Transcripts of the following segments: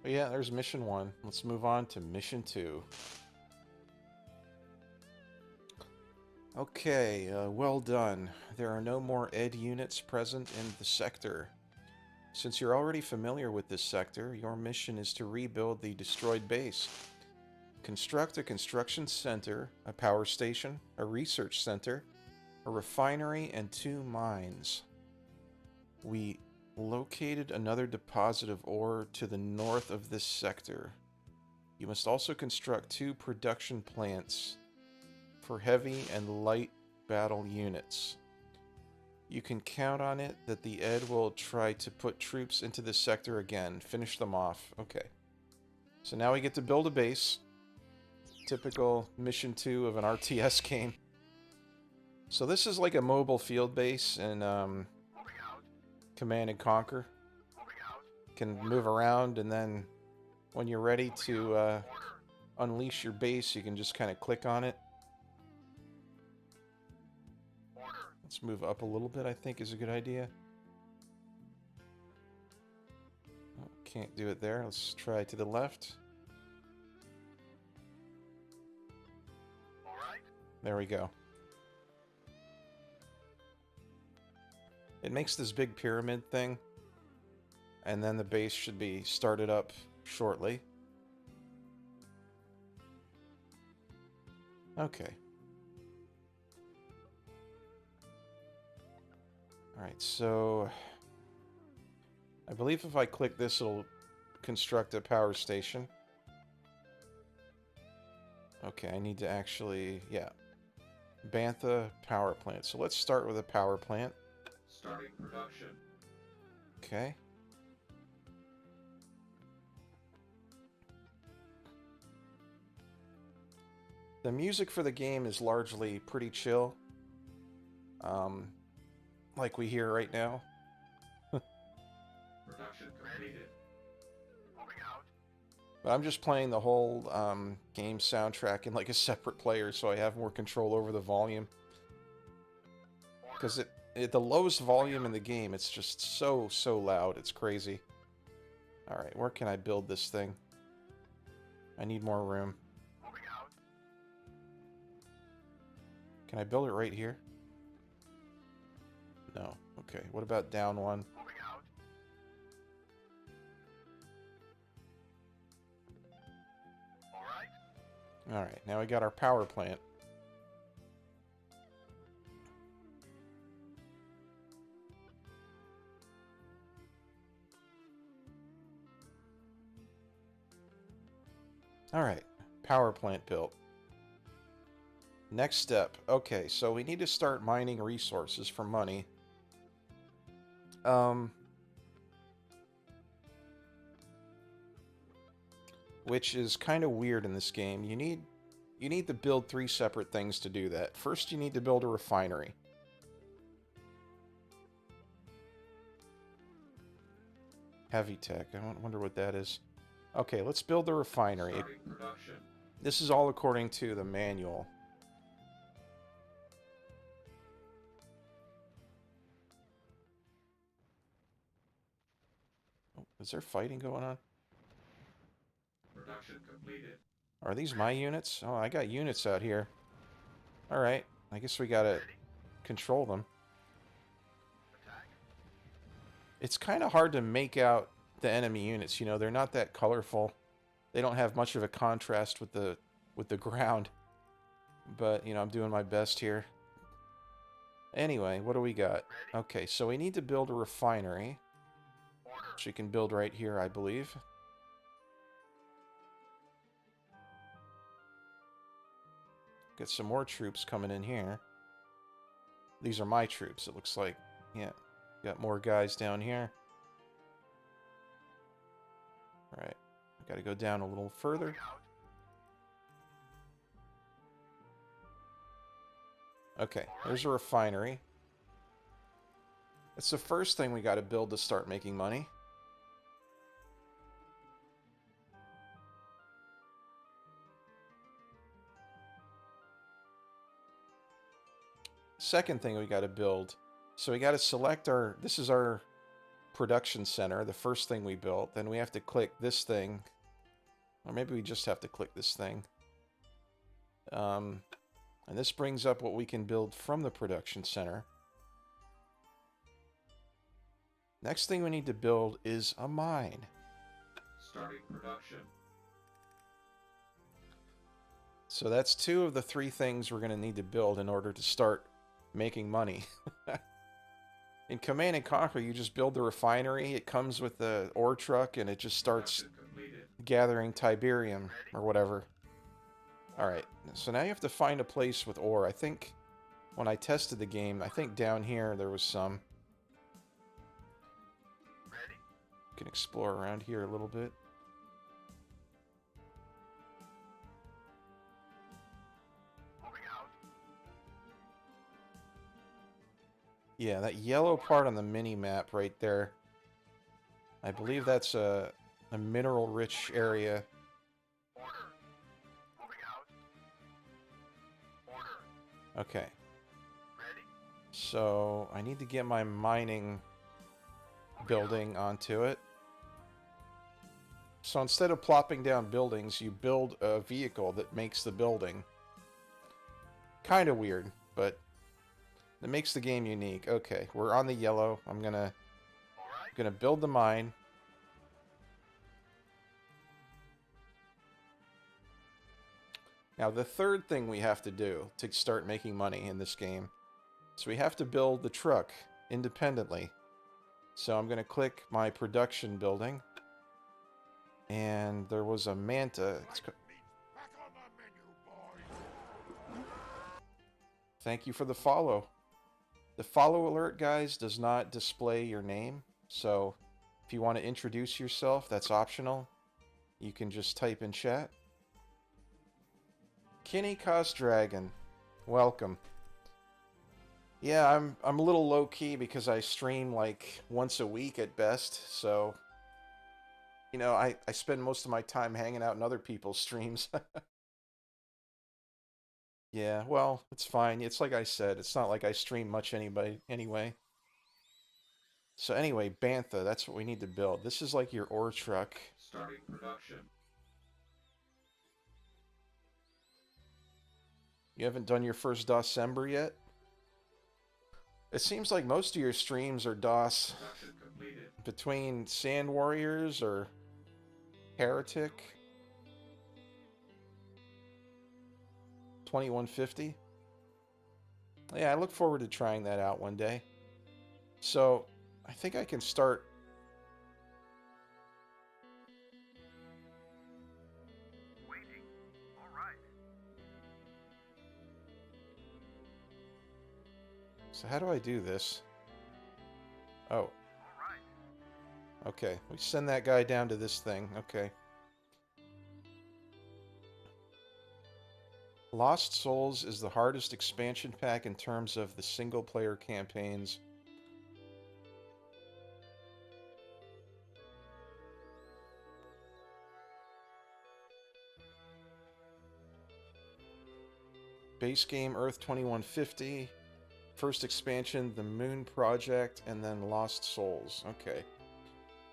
But yeah, there's mission 1. Let's move on to mission 2. Okay, well done. There are no more ED units present in the sector. Since you're already familiar with this sector, your mission is to rebuild the destroyed base. Construct a construction center, a power station, a research center, a refinery, and 2 mines. We located another deposit of ore to the north of this sector. You must also construct 2 production plants for heavy and light battle units. You can count on it that the ED will try to put troops into this sector again. Finish them off. Okay. So now we get to build a base. Typical mission 2 of an RTS game. So this is like a mobile field base in Command and Conquer. You can move around, and then when you're ready to unleash your base, you can just kind of click on it. Let's move up a little bit, I think is a good idea. Oh, can't do it there. Let's try to the left. There we go. It makes this big pyramid thing, and then the base should be started up shortly. Okay. Alright, so I believe if I click this, it'll construct a power station. Okay, I need to actually, yeah. Bantha power plant. So let's start with a power plant. Starting production. Okay. The music for the game is largely pretty chill. Like we hear right now. Production completed. Moving out. But I'm just playing the whole game soundtrack in like a separate player, so I have more control over the volume. Because the lowest volume in the game, it's just so loud, it's crazy. Alright, where can I build this thing? I need more room. Moving out. Can I build it right here? No. Okay, what about down one? Moving out. Alright. Alright, now we got our power plant. Alright, power plant built. Next step. Okay, so we need to start mining resources for money. Which is kind of weird in this game. You need to build 3 separate things to do that. First, you need to build a refinery. Heavy tech. I wonder what that is. Okay, let's build the refinery. Starting production. This is all according to the manual. Oh, is there fighting going on? Production completed. Are these my units? Oh, I got units out here. Alright, I guess we gotta control them. Attack. It's kind of hard to make out the enemy units, you know, they're not that colorful. They don't have much of a contrast with the ground. But, you know, I'm doing my best here. Anyway, what do we got? Okay, so we need to build a refinery. Order. Which we can build right here, I believe. Get some more troops coming in here. These are my troops, it looks like. Yeah, got more guys down here. Alright, I gotta go down a little further. Moving out. Okay, there's a refinery. It's the first thing we gotta build to start making money. Second thing we gotta build. So we gotta select our... This is our production center, the first thing we built. Then we have to click this thing. Or maybe we just have to click this thing. And this brings up what we can build from the production center. Next thing we need to build is a mine. Starting production. So that's 2 of the 3 things we're going to need to build in order to start making money. In Command & Conquer, you just build the refinery. It comes with the ore truck, and it just starts gathering Tiberium or whatever. Alright, so now you have to find a place with ore. I think when I tested the game, I think down here there was some. You can explore around here a little bit. Yeah, that yellow part on the mini-map right there. I believe that's a mineral-rich area. Okay. So, I need to get my mining building onto it. So instead of plopping down buildings, you build a vehicle that makes the building. Kind of weird, but it makes the game unique. Okay, we're on the yellow. I'm gonna build the mine. Now the third thing we have to do to start making money in this game, so we have to build the truck independently. So I'm gonna click my production building, and there was a Manta. Thank you for the follow. The follow alert, guys, does not display your name. So if you want to introduce yourself, that's optional. You can just type in chat. Kinney Cost Dragon, welcome. Yeah, I'm a little low key because I stream like once a week at best. So, you know, I spend most of my time hanging out in other people's streams. Yeah, well, it's fine. It's like I said, it's not like I stream much anyway. So anyway, Bantha, that's what we need to build. This is like your ore truck. Starting production. You haven't done your first DOSember yet? It seems like most of your streams are DOS between Sand Warriors or Heretic. 2150. Yeah, I look forward to trying that out one day. So, I think I can start. Waiting. All right. So how do I do this? Oh. All right. Okay, we send that guy down to this thing. Okay. Lost Souls is the hardest expansion pack in terms of the single-player campaigns. Base game Earth 2150. First expansion, the Moon Project, and then Lost Souls. Okay.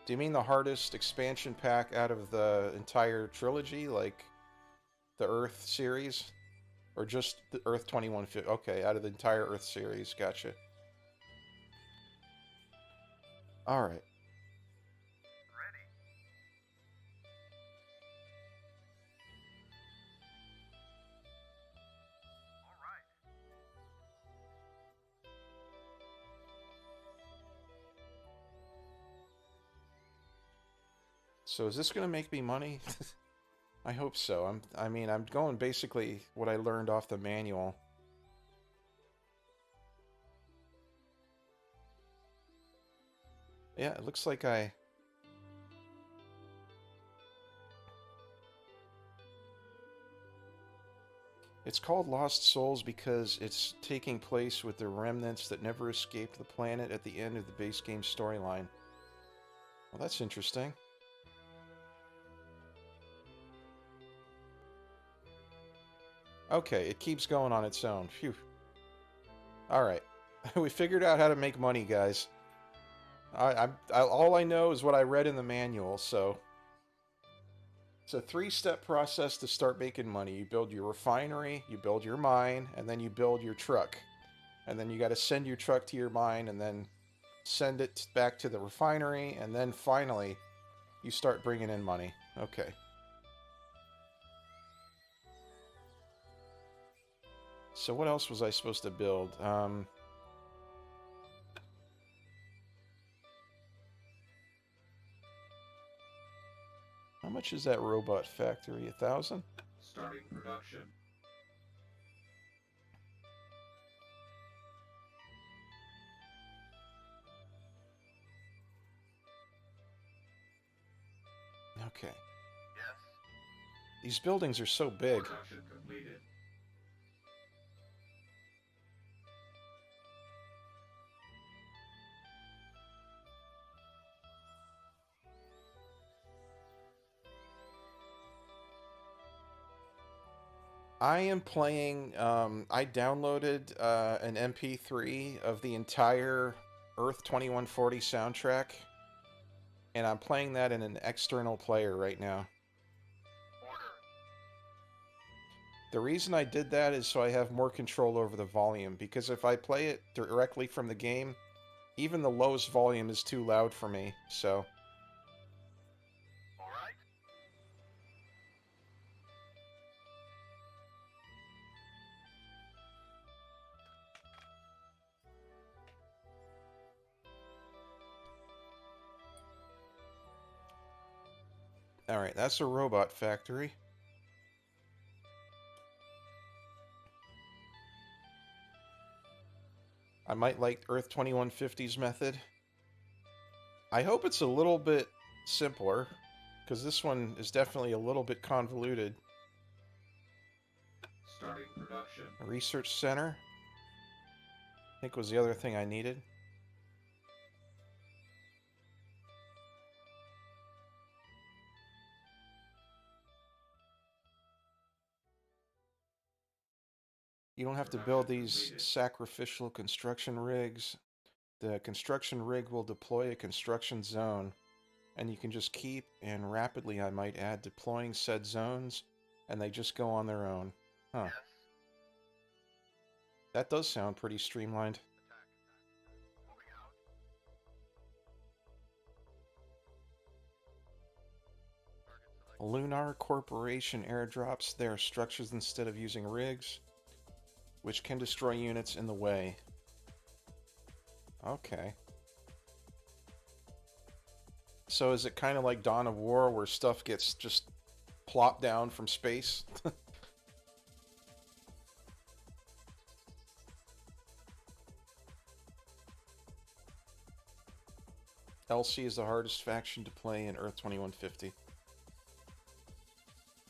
Do you mean the hardest expansion pack out of the entire trilogy, like the Earth series? Or just the Earth 2150? Okay, out of the entire Earth series. Gotcha. Alright. Ready. All right. So is this going to make me money? I hope so. I mean, I'm going basically what I learned off the manual. Yeah, it looks like It's called Lost Souls because it's taking place with the remnants that never escaped the planet at the end of the base game storyline. Well, that's interesting. Okay, it keeps going on its own. Phew. Alright. We figured out how to make money, guys. All I know is what I read in the manual, so... It's a three-step process to start making money. You build your refinery, you build your mine, and then you build your truck. And then you got to send your truck to your mine, and then send it back to the refinery, and then finally, you start bringing in money. Okay. So what else was I supposed to build? How much is that robot factory? 1,000? Starting production. Okay. Yes. These buildings are so big. Production completed. I am playing, I downloaded an MP3 of the entire Earth 2140 soundtrack, and I'm playing that in an external player right now. Order. The reason I did that is so I have more control over the volume, because if I play it directly from the game, even the lowest volume is too loud for me, so... All right. Alright, that's a robot factory. I might like Earth 2150's method. I hope it's a little bit simpler, because this one is definitely a little bit convoluted. Starting production. A research center, I think, was the other thing I needed. You don't have to build these sacrificial construction rigs. The construction rig will deploy a construction zone, and you can just keep, and rapidly I might add, deploying said zones, and they just go on their own. Huh. Yes. That does sound pretty streamlined. Attack. Moving out. Target select. Lunar Corporation airdrops their structures instead of using rigs, which can destroy units in the way. Okay. So is it kind of like Dawn of War, where stuff gets just plopped down from space? LC is the hardest faction to play in Earth 2150.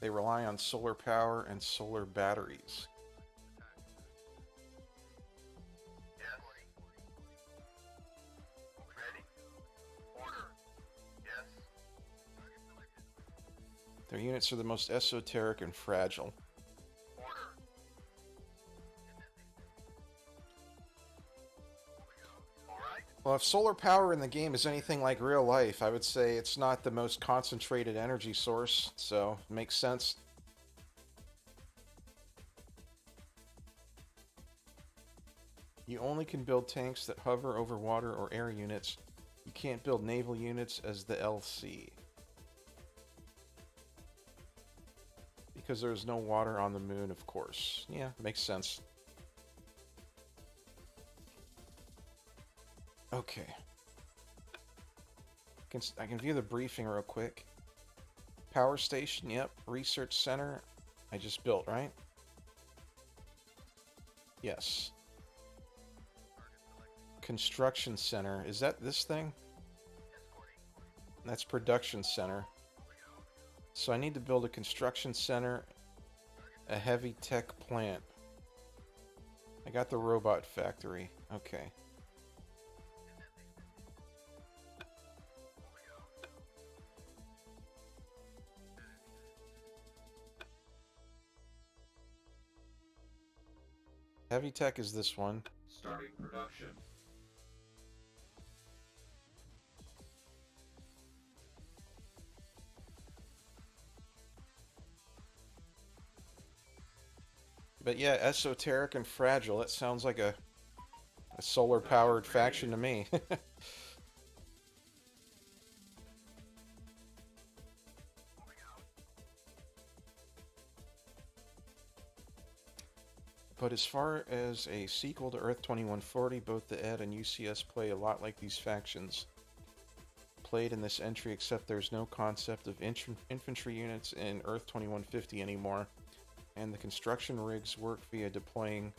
They rely on solar power and solar batteries. Yes. Ready. Order. Yes. Target selected. Their units are the most esoteric and fragile. Order. Moving out. All right. Well, if solar power in the game is anything like real life, I would say it's not the most concentrated energy source, so it makes sense. You only can build tanks that hover over water or air units. You can't build naval units as the LC. Because there's no water on the moon, of course. Yeah, makes sense. Okay. I can view the briefing real quick. Power station, yep. Research center, I just built, right? Yes. Construction center, is that this thing? That's production center. So I need to build a construction center, a heavy tech plant. I got the robot factory. Okay. Heavy tech is this one. Starting production. But yeah, esoteric and fragile. That sounds like a solar-powered faction to me. But as far as a sequel to Earth 2140, both the Ed and UCS play a lot like these factions played in this entry, except there's no concept of infantry units in Earth 2150 anymore, and the construction rigs work via deploying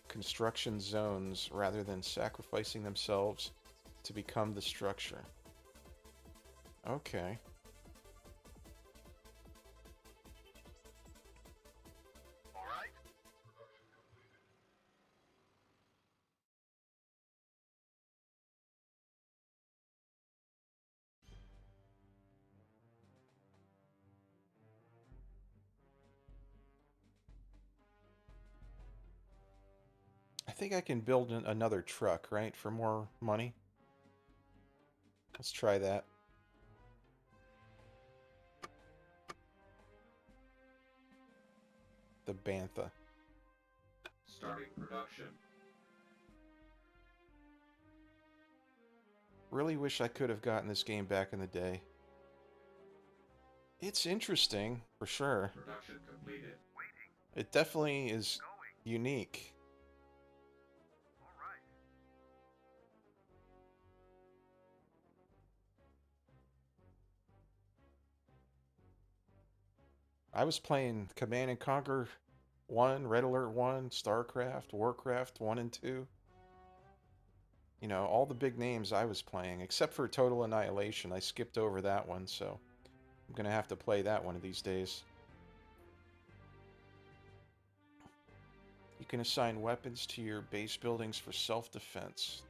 construction zones rather than sacrificing themselves to become the structure. Okay. All right. I think I can build another truck, right, for more money? Let's try that. The Bantha. Starting production. Really wish I could have gotten this game back in the day. It's interesting, for sure. Production completed. It definitely is Going. unique. All right. I was playing Command and Conquer 1, Red Alert 1, StarCraft, Warcraft 1 and 2. You know, all the big names I was playing, except for Total Annihilation. I skipped over that one, so I'm gonna have to play that one of these days. You can assign weapons to your base buildings for self-defense.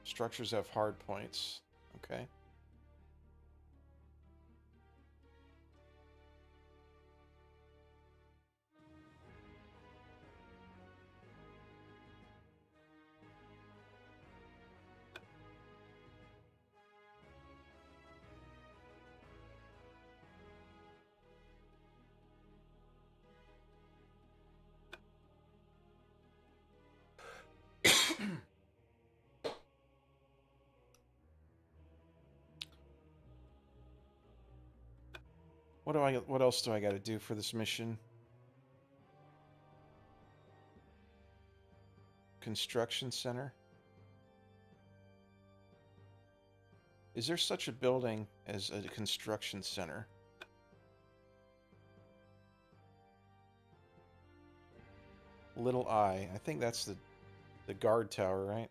Structures have hard points. Okay. What else do I got to do for this mission? Construction center. Is there such a building as a construction center? Little I. I think that's the guard tower, right?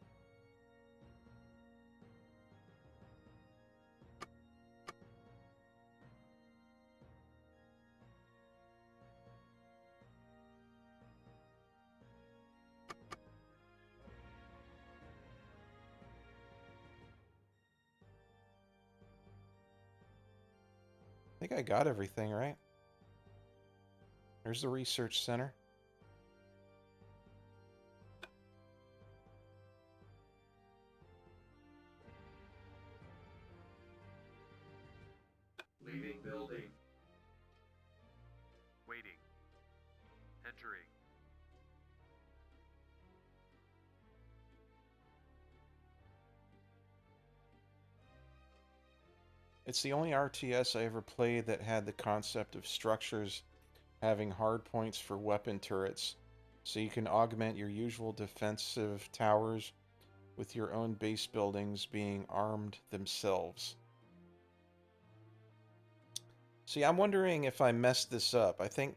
I think I got everything, right? There's the research center. Leaving building. Waiting. Entering. It's the only RTS I ever played that had the concept of structures having hard points for weapon turrets, so you can augment your usual defensive towers with your own base buildings being armed themselves. See, I'm wondering if I messed this up. I think...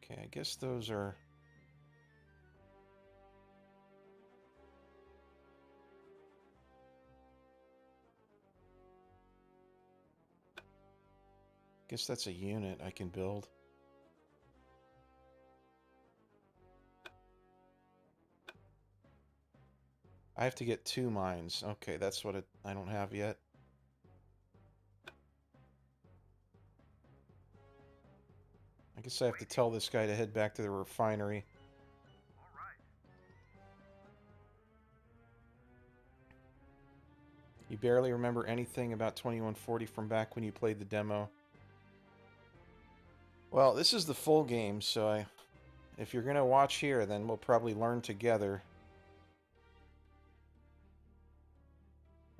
Okay, I guess those are... Guess that's a unit I can build. I have to get 2 mines. Okay, that's what I don't have yet. I guess I have to tell this guy to head back to the refinery. All right. You barely remember anything about 2140 from back when you played the demo. Well, this is the full game, so if you're going to watch here, then we'll probably learn together.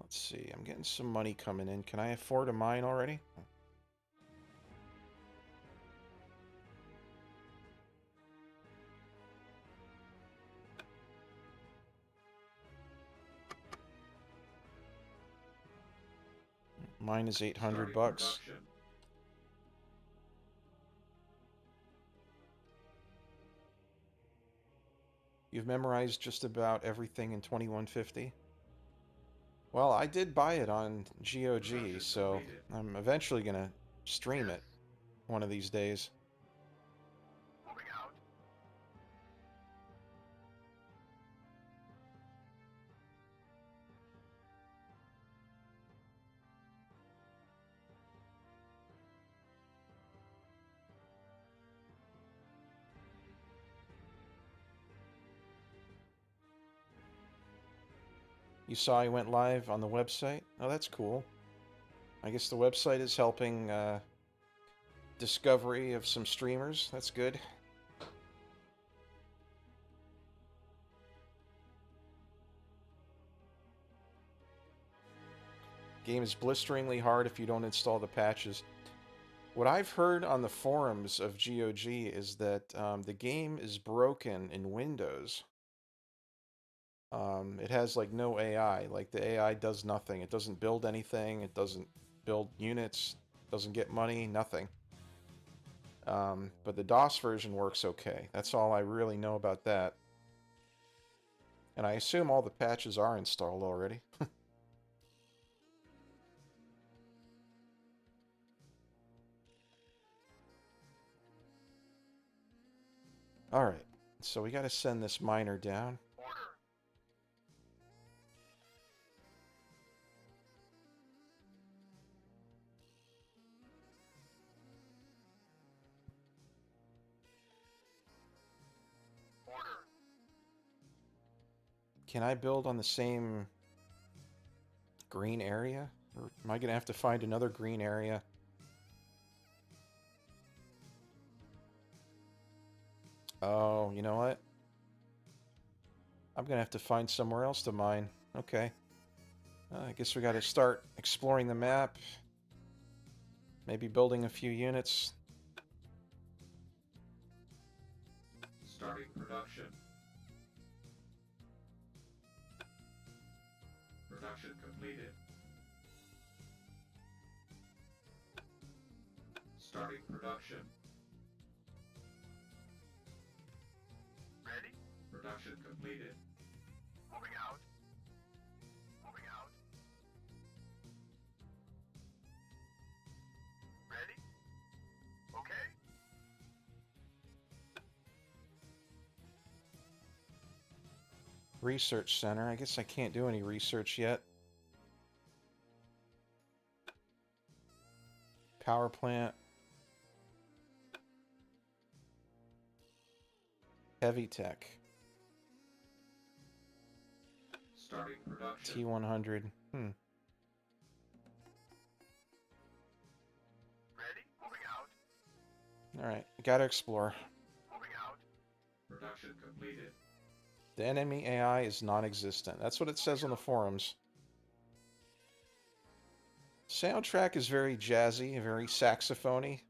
Let's see, I'm getting some money coming in. Can I afford a mine already? Mine is 800 bucks. Production. You've memorized just about everything in 2150? Well, I did buy it on GOG, so I'm eventually going to stream it one of these days. Moving out. You saw I went live on the website? Oh, that's cool. I guess the website is helping discovery of some streamers. That's good. Game is blisteringly hard if you don't install the patches. What I've heard on the forums of GOG is that the game is broken in Windows. It has like no AI. Like the AI does nothing. It doesn't build anything. It doesn't build units. Doesn't get money. Nothing. But the DOS version works okay. That's all I really know about that. And I assume all the patches are installed already. Alright, so we gotta send this miner down. Order. Order. Can I build on the same green area? Or am I gonna have to find another green area? Oh, you know what? I'm gonna have to find somewhere else to mine. Okay. I guess we gotta start exploring the map. Maybe building a few units. Starting production. Production completed. Starting production. Ready? Production completed. Moving out. Moving out. Ready? Okay. Research center. I guess I can't do any research yet. Power plant. Heavy tech. Starting production. T100. Ready? Moving out. Alright, gotta explore. Moving out. Production completed. The enemy AI is non-existent. That's what it says on the forums. Soundtrack is very jazzy, very saxophony.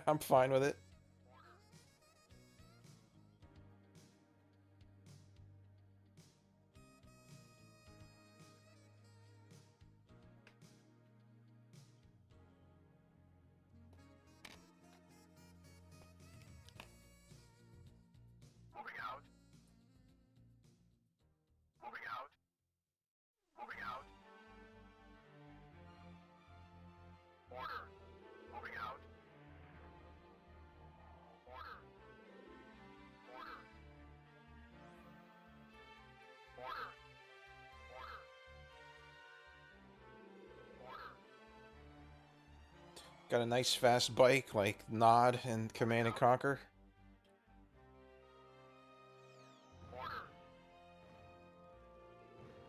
I'm fine with it. Moving out. Moving out. Moving out. Order. Moving out. Order. Order. Order. Order. Order. Got a nice fast bike like Nod and Command and Conquer. Order.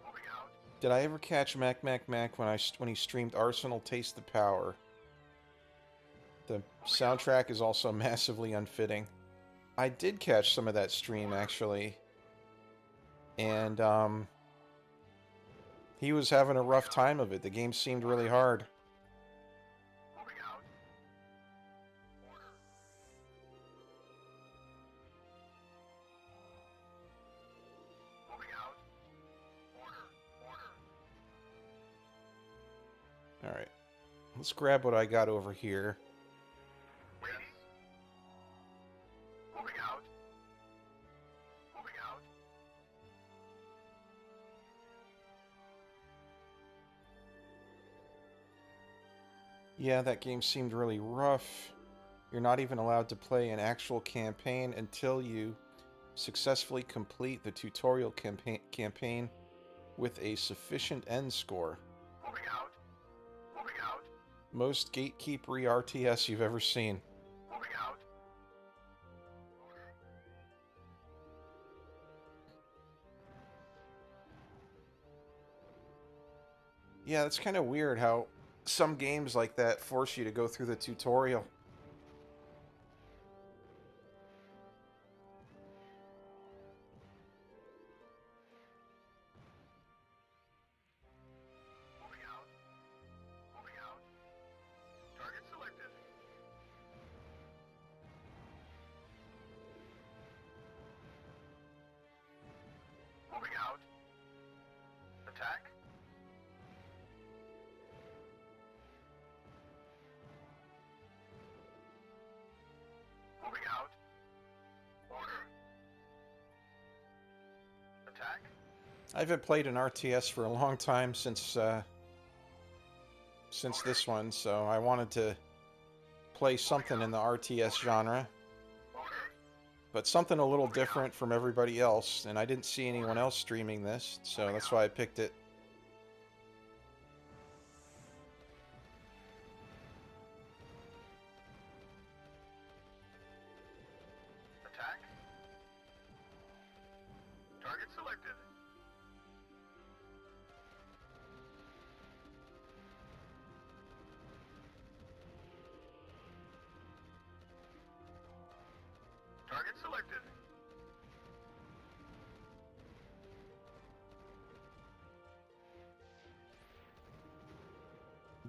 Moving out. Did I ever catch Mac when he streamed Arsenal Taste the Power? The soundtrack is also massively unfitting. I did catch some of that stream, actually. And, he was having a rough time of it. The game seemed really hard. Moving out. Order. Moving out. Order. Alright. Let's grab what I got over here. Waiting. Moving out. Moving out. Yeah, that game seemed really rough. You're not even allowed to play an actual campaign until you successfully complete the tutorial campaign with a sufficient end score. Moving out. Moving out. Most gatekeepery RTS you've ever seen. Moving out. Yeah, it's kind of weird how some games like that force you to go through the tutorial. Moving out. Moving out. Target selected. Moving out. Attack. Moving out. Order. Attack. I haven't played an RTS for a long time since this one, so I wanted to play something in the RTS genre, Order. but something a little different from everybody else, and I didn't see anyone else streaming this, so that's why I picked it. Attack. Target selected. Target selected.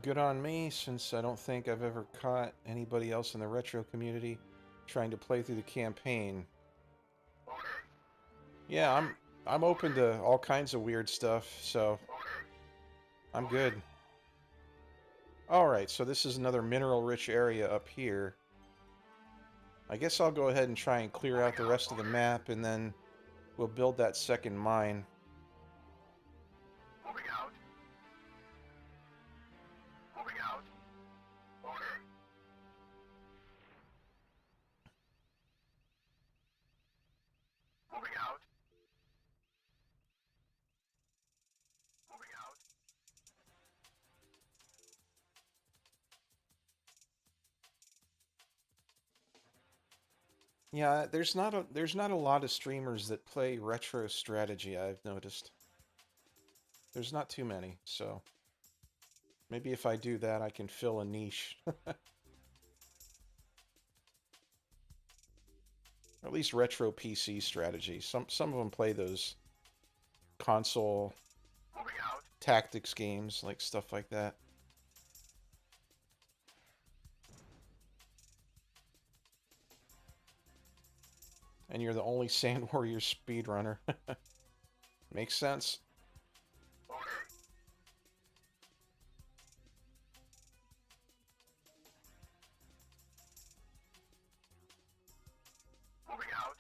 Good on me, since I don't think I've ever caught anybody else in the retro community trying to play through the campaign. Order. Yeah, I'm open to all kinds of weird stuff, so Order. I'm good. Alright, so this is another mineral-rich area up here. I guess I'll go ahead and try and clear out the rest of the map, and then we'll build that second mine. Moving out. Moving out. Order. Moving out. Moving out. Yeah, there's not a lot of streamers that play retro strategy, I've noticed. There's not too many, so maybe if I do that I can fill a niche. Or at least retro PC strategy. Some of them play those console Moving out. tactics games, like stuff like that. And you're the only Sand Warrior speedrunner. Makes sense. Order. Moving out.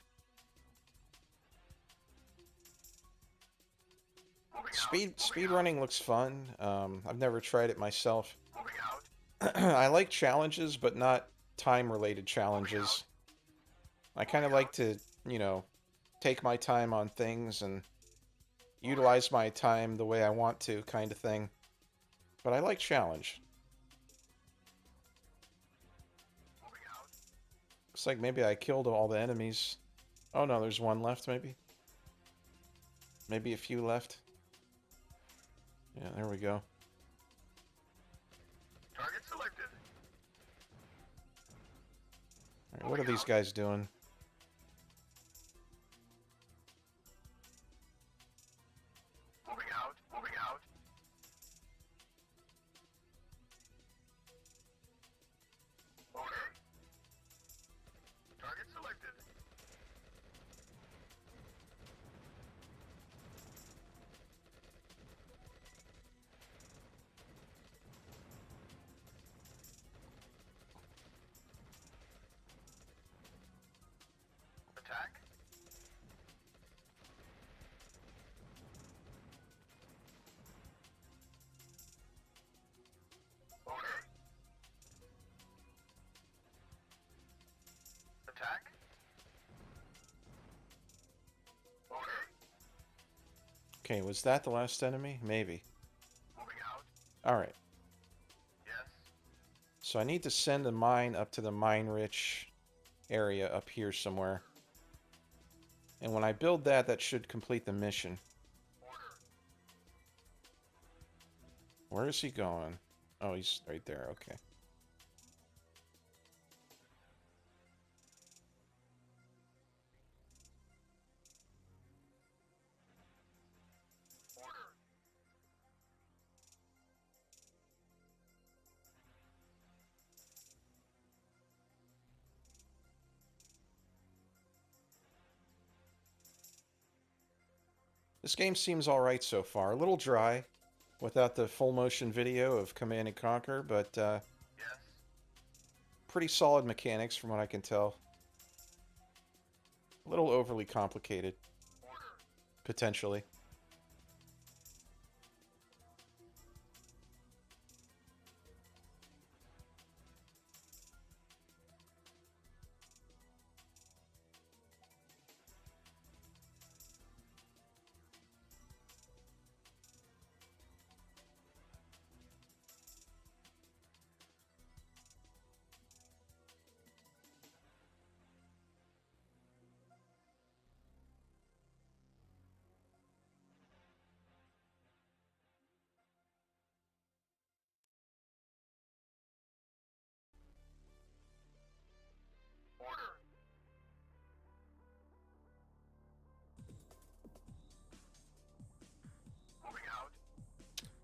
Moving out. Speedrunning looks fun. I've never tried it myself. Moving out. I like challenges, but not time-related challenges. I kind of like to, you know, take my time on things and utilize my time the way I want to, kind of thing. But I like challenge. Moving out. Looks like maybe I killed all the enemies. Oh no, there's one left, maybe? Maybe a few left. Yeah, there we go. Target selected. All right, what are these guys doing? Moving out. Moving out. Okay. Target selected. Attack. Okay. Attack. Okay. Okay, was that the last enemy? Maybe. Moving out. Alright, Yes. so I need to send a mine up to the mine-rich area up here somewhere. And when I build that, that should complete the mission. Order. Where is he going? Oh, he's right there, okay. Order. This game seems alright so far. A little dry, without the full motion video of Command and Conquer, but Yes. pretty solid mechanics from what I can tell. A little overly complicated, Order. potentially. Order. Moving out.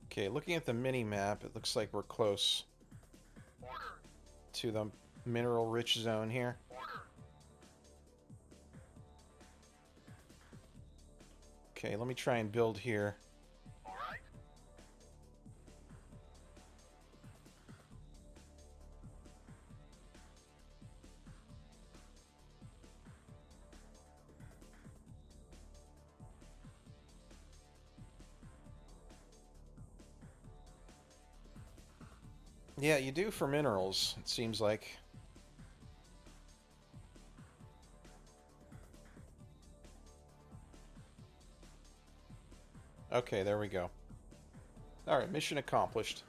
Okay, looking at the mini-map, it looks like we're close Order. to the mineral-rich zone here. Order. Okay, let me try and build here. All right. Yeah, you do for minerals, it seems like. Okay, there we go. Alright, mission accomplished.